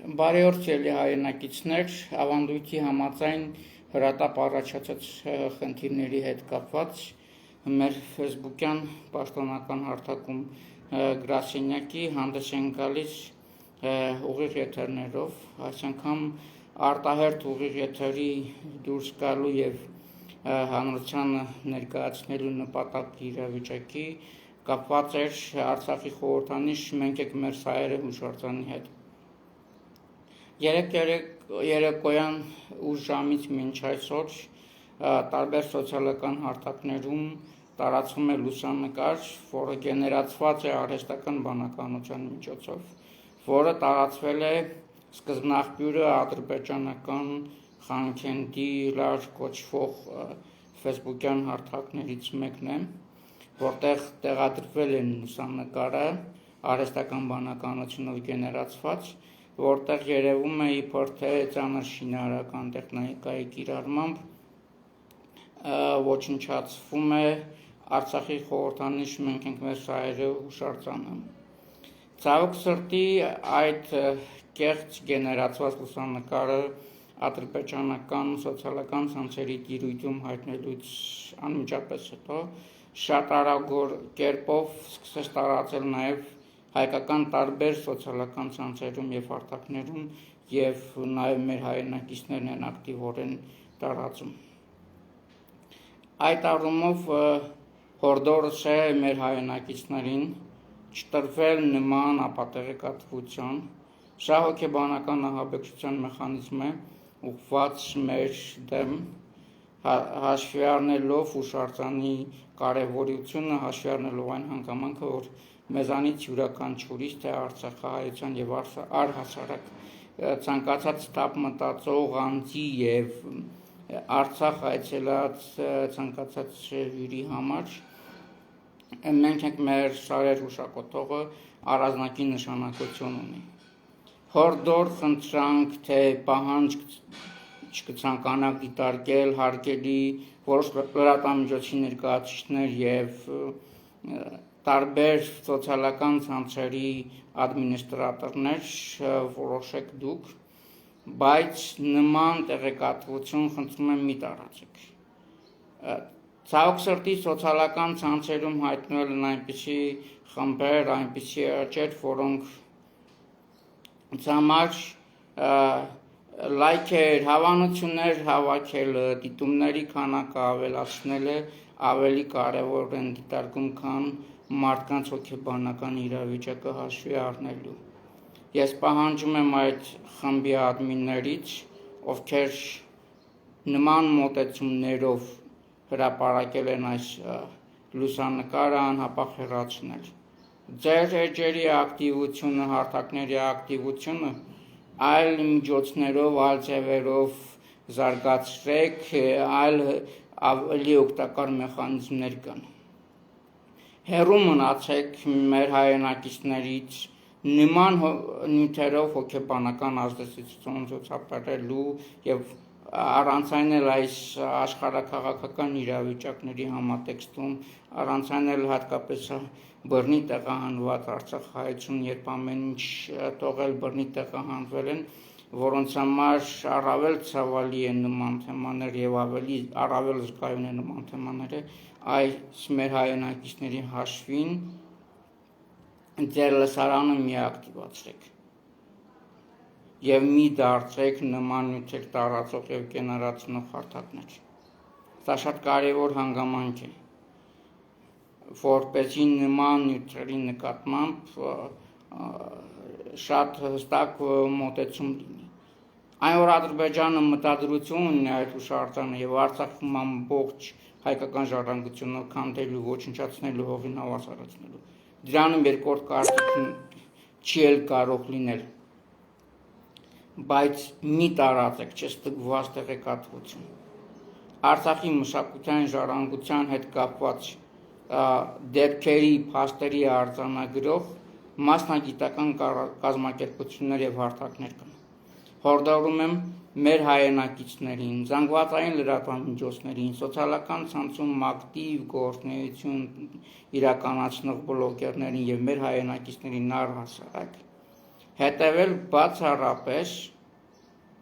Բարեօր հայրենակիցներ, ավանդույթի համաձայն հրատապ առաջացած խնդիրների հետ կապված մեր ֆեյսբուքյան պաշտոնական հարթակում գրասենյակի հանդես են գալիս ուղիղ եթերներով, այս անգամ արտահերթ ուղիղ եթերի դուրս գալու եւ հանրությանը ներկայացնելու նպատակ իրավիճակի կապված էր Արցախի խորհրդանիշ «Մենք ենք մեր սայրը» հուշարձանի հետ։ Երեկոյան 8 ժամից մինչ այսօր տարբեր սոցիալական հարթակներում տարածվում է լուսանկար, որը գեներացված է արհեստական բանականության միջոցով, որը տարածվել է սկզբնաղբյուրը ադրբեջանական Խանքենդի լար կոչվող ֆեյսբուքյան հարթակներից մեկն է, որտեղ տեղադրվել է լուսանկարը արհեստական բանականությունով գեներացված, որտեղ երևում է իբր թե ծանր շինարարական տեխնիկայի կիրառմամբ ոչնչացվում է Արցախի խորհրդանիշ «Մենք ենք մեր սայրը» հուշարձանը։ Ցավոք սրտի այդ կեղծ գեներացված լուսանկարը ադրբեջանական սոցիալական ցանցերի տիրույթում հայտնելուց անմիջապես հետո շատ արագ կերպով սկսեց տարածել նաև հայկական տարբեր սոցիալական ցանցերում եւ հարթակներում եւ նաեւ մեր հայրենակիցներն են ակտիվորեն տարածում։ Այդ առումով հորդորս է մեր հայրենակիցներին չտրվել նման ապատեղեկատվության, սա հոգեբանական ահաբեկչության մեխանիզմ է ուղղված մեր դեմ, հաշվի առնելով հուշարձանի կարևորությունը, հաշվի առնելով այն հանգամանքը, որ մեզանից յուրաքանչյուրից թե արցախահայության եւ առհասարակ ցանկացած թափ մտածող անձի եւ Արցախ այցելած ցանկացած հյուրի համար մենք ենք մեր սայր հուշակոթողը առանձնակի նշանակություն ունի։ Հորդոր խնդրանք թե պահանջ չկցանկանաք դիտարկել հարկելի որոշ լրատվամիջոցի ներկայացուցիչներ եւ տարբեր սոցիալական ցանցերի ադմինիստրատորներ որոշեք դուք, բայց նման տեղեկատվություն խնդրում եմ մի տարածեք։ Ցավոք սրտի սոցիալական ցանցերում հայտնվել են այնպիսի խմբեր, այնպիսի աճեր, որոնք համար լայքեր, հավանություններ հավաքելը, դիտումների քանակը ավելացնելը ավելի կարևոր են դիտարկում, քան մարդկանց հոգեբանական իրավիճակը հաշվի առնելու։ Ես պահանջում եմ այդ խմբի ադմիններից, ովքեր նման մոտեցումներով հրապարակել են այս լուսանկարը անհապաղ հեռացնել։ Ձեր էջերի ակտիվությունը, հարթակների ակտիվությունը այլ միջոցներով, այլ ձևերով զարգացրեք, այլ ավելի օգտակար մեխանիզմներ կան։ Հեռու մնացեք մեր հայրենակիցներից նման նյութերով հոգեբանական ազդեցություն ցուցաբերելու եւ առանց այն էլ այս աշխարհաքաղաքական իրավիճակների համատեքստում, առանց այն էլ հատկապես բռնի տեղահանված Արցախահայություն, երբ ամեն ինչ թողել բռնի տեղահանվել են, որոնց համար առավել ցավալի են նման թեմաներ եւ առավել զգայուն են նման թեմաները, այս մեր հայրենակիցների հաշվին ձեր լսարանը մի ակտիվացրեք եւ մի դարձրեք նման նյութեր տարածող եւ գեներացնող հարթակներ։ Սա շատ կարևոր հանգամանք է, որպեսզի նման նյութերի նկատմամբ շատ հստակ մոտեցում լինի։ Այն որ Ադրբեջանը մտադրություն ունի այդ հուշարձանը եւ Արցախում ամբողջ հայկական ժառանգությունը քանդելու, ոչնչացնելու, հողին հավաս առաջնելու, դրանում երկրորդ կարծիք չի էլ կարող լինել, բայց մի տարածեք չստգված տեղեկատվություն։ Արցախի մշակութային ժառանգության հետ կապված դեպքերի, փաստերի արձանագրող մասնագիտական կազմակերպություններ եւ հարթակներ կան։ Հորդորում եմ մեր հայրենակիցներին, զանգվածային լրատվամիջոցներին, սոցիալական ցանցում ակտիվ գործունեություն իրականացնող բլոգերներին եւ մեր հայրենակիցներին առհասարակ հետևել բացառապես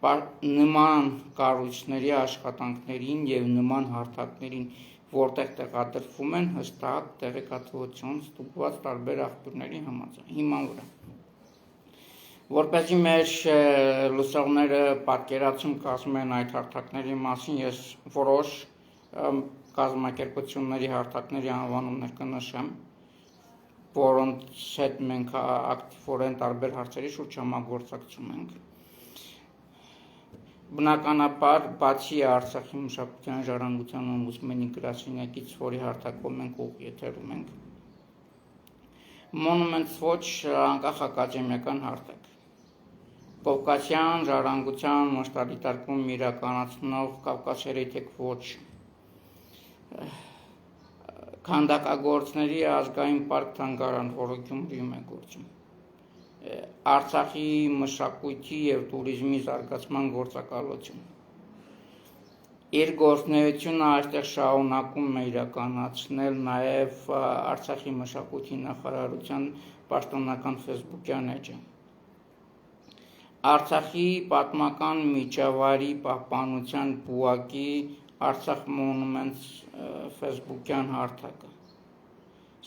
նման կառույցների աշխատանքներին և նման հարթակներին, որտեղ տեղադրվում են հստակ տեղեկատվություն ստուգված տարբեր աղբյուրների հիման վրա։ Որպեսզի մեր լսողները պատկերացում կազմեն այդ հարթակների մասին, ես որոշ կազմակերպությունների հարթակների անվանումներ կնշեմ, որոնց հետ մենք ակտիվորեն տարբեր հարցերի շուրջ համագործակցում ենք։ Բնականաբար, բացի Արցախի մշակութային ժառանգության օմբուդսմենի գրասենյակից, որի հարթակով մենք ուղիղ եթերում ենք, Monuments Watch անկախ ակադեմիական հարթակ, Կովկասյան ժառանգության մշտադիտարկում իրականացնող Կովկաս Heritage Watch, Քանդակագործների ազգային պարկ թանգարան, որը Գյումրիում է գործում, Արցախի մշակույթի և տուրիզմի զարգացման գործակալություն։ Իր գործունեությունը այստեղ շարունակում է իրականացնել նաև Արցախի մշակույթի նախարարության պաշտոնական ֆեյսբուքյան էջը։ Արցախի պատմական միջավայրի պահպանության բուակի Արցախ Monuments ֆեյսբուքյան հարթակը։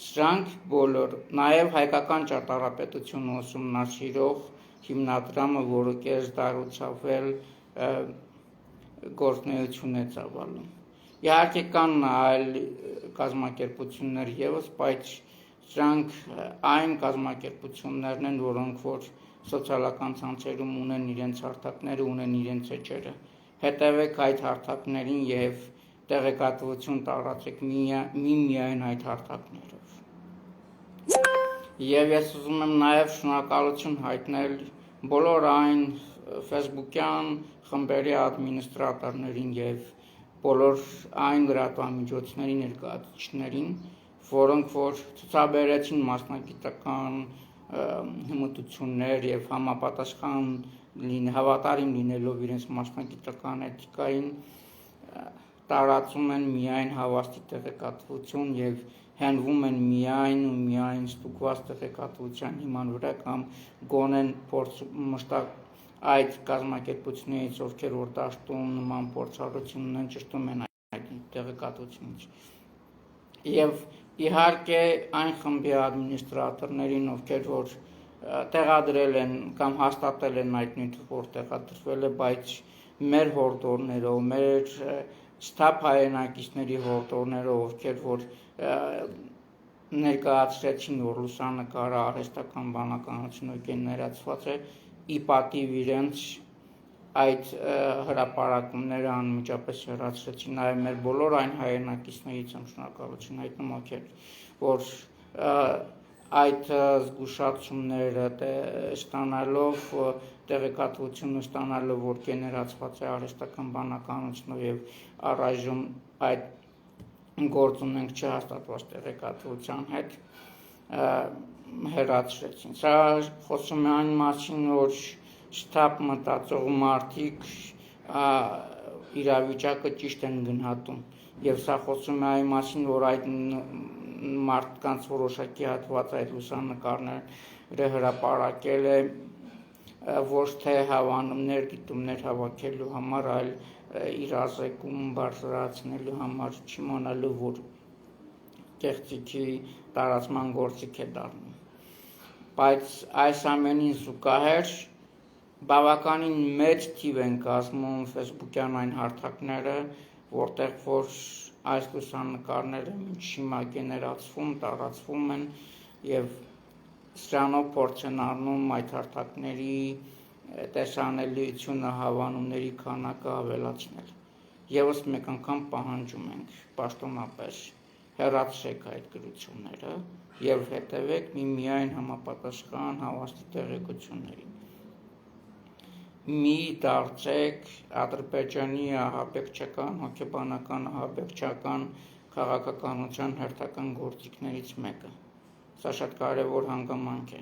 Սրանք բոլոր, նաև հայկական ճարտարապետությունը ուսումնասիրող հիմնադրամը, որը կես դարուցավել գործունեություն է ծավալում։ Իհարկե կան այլ կազմակերպություններ ևս, բայց սրանք այն կազմակերպություններն են, որոնք որ սոցիալական ցանցերում ունեն իրենց հարթակները, ունեն իրենց էջերը։ Հետևեք այդ հարթակներին և տեղեկատվություն տարածեք միայն այդ հարթակներով։ Եվ ես ուզում եմ նաև շնորհակալություն հայտնել բոլոր այն ֆեյսբուքյան խմբերի ադմինիստրատորներին և բոլոր այն լրատվամիջոցների ներկայացուցիչներին, որոնք որ ցուցաբերեցին մասնագիտական հմտություններ և համապատասխան հավատարիմ լինելով իրենց մասնագիտական էթիկային, տարածում են միայն հավաստի տեղեկատվություն և հենվում են միայն ստուգված տեղեկատվության հիման վրա կամ գոնեն այդ կազմակերպություններից, ովքեր որ դաշտում նման փորձառություն ունեն, ճշտում են այդ տեղեկատվությունից։ Եվ իհարկե այն խմբի ադմինիստրատորներին, ովքեր որ տեղադրել են կամ հաստատել են այդ նյութը, որ տեղադրվել է, բայց մեր հորդորներով, մեր սթափ հայրենակիցների հորդորներով, ովքեր որ ներկայացրեցին, որ լուսանկարը արհեստական բանականությունը գեներացված է, ի պատիվ իրենց այդ հրապարակումները անմիջապես հեռացրեցին, նաև մեր բոլոր այն հայրենակիցներից եմ շնորհակալություն հայտնում, ովքեր որ այդ զգուշացումները ստանալով, տեղեկատվությունը ստանալով, որ գեներացված է արհեստական բանականությունով և առայժմ այդ գործ ունենք չհաստատված տեղեկատվության հետ, հեռացրեցին։ Սա խոսում է այն մասին, որ շտապ մտածող մարդիկ իրավիճակը ճիշտ են գնահատում, և սա խոսում է այն մասին, որ այդ մարդկանց որոշակի հատված այդ լուսանկարները հրապարակել է ոչ թե հավանումներ, դիտումներ հավաքելու համար, այլ իրազեկում բարձրացնելու համար, չիմանալու, որ կեղծիքի տարածման գործիք է դառնում։ Բայց այս ամենին զուգահեռ բավականին մեծ թիվ են կազմում ֆեյսբուքյան այն հարթակները, որտեղ որ այս լուսանկարները մինչ հիմա գեներացվում, տարածվում են և սրանով փորձ են առնում այդ հարթակների տեսանելիությունը, հավանումների քանակը ավելացնել։ Եվս մեկ անգամ պահանջում ենք պաշտոնապես հեռացրեք այդ գրությունները և հետևեք միայն համապատասխան հավաստի տեղեկություններին։ Մի դարձեք Ադրբեջանի ահաբեկչական, հոգեբանական ահաբեկչական քաղաքականության հերթական գործիքներից մեկը։ Սա շատ կարևոր հանգամանք է։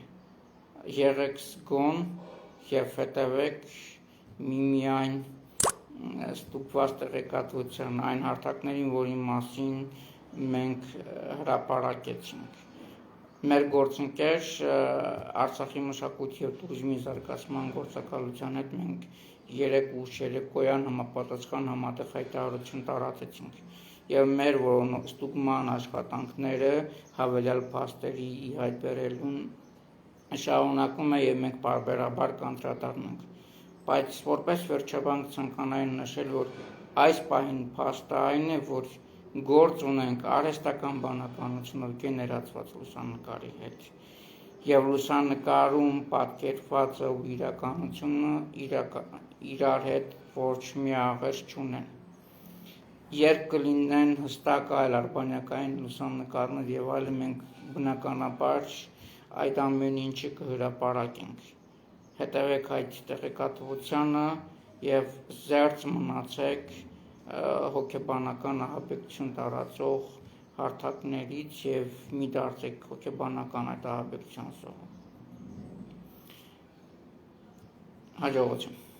Եղեք զգոն և հետևեք միայն ստուգված տեղեկատվության այն հարթակներին, որի մասին մենք հրապարակեցինք։ մեր գործընկեր Արցախի մշակույթի եւ տուրիզմի զարգացման գործակալության հետ մենք 3 ուշ երեկոյան համապատասխան համատեղ հայտարարություն տարածեցինք եւ մեր ստուգման աշխատանքները հավելյալ փաստերի ի հայտ բերելուն շարունակում է եւ մենք բարբերաբար կանդրադառնանք, բայց որպես վերջաբանք ցանկանային նշել, որ այս պահին փաստը այն է, որ գործ ունենք արհեստական բանականությունով գեներացված լուսանկարի հետ եւ լուսանկարում պատկերվածը ու իրականությունը իրար հետ ոչ մի աղերս չունեն։ Երբ կլինեն հստակ այլ արբանյակային լուսանկարներ եւ այլն, մենք բնականաբար այդ ամեն ինչը կհրապարակենք։ Հետևեք այդ տեղեկատվությանը եւ զերծ մնացեք հոգեբանական ահաբեկչություն տարածող հարթակներից եւ մի դարձեք հոգեբանական այդ ահաբեկչության զոհ։ Հաջողություն։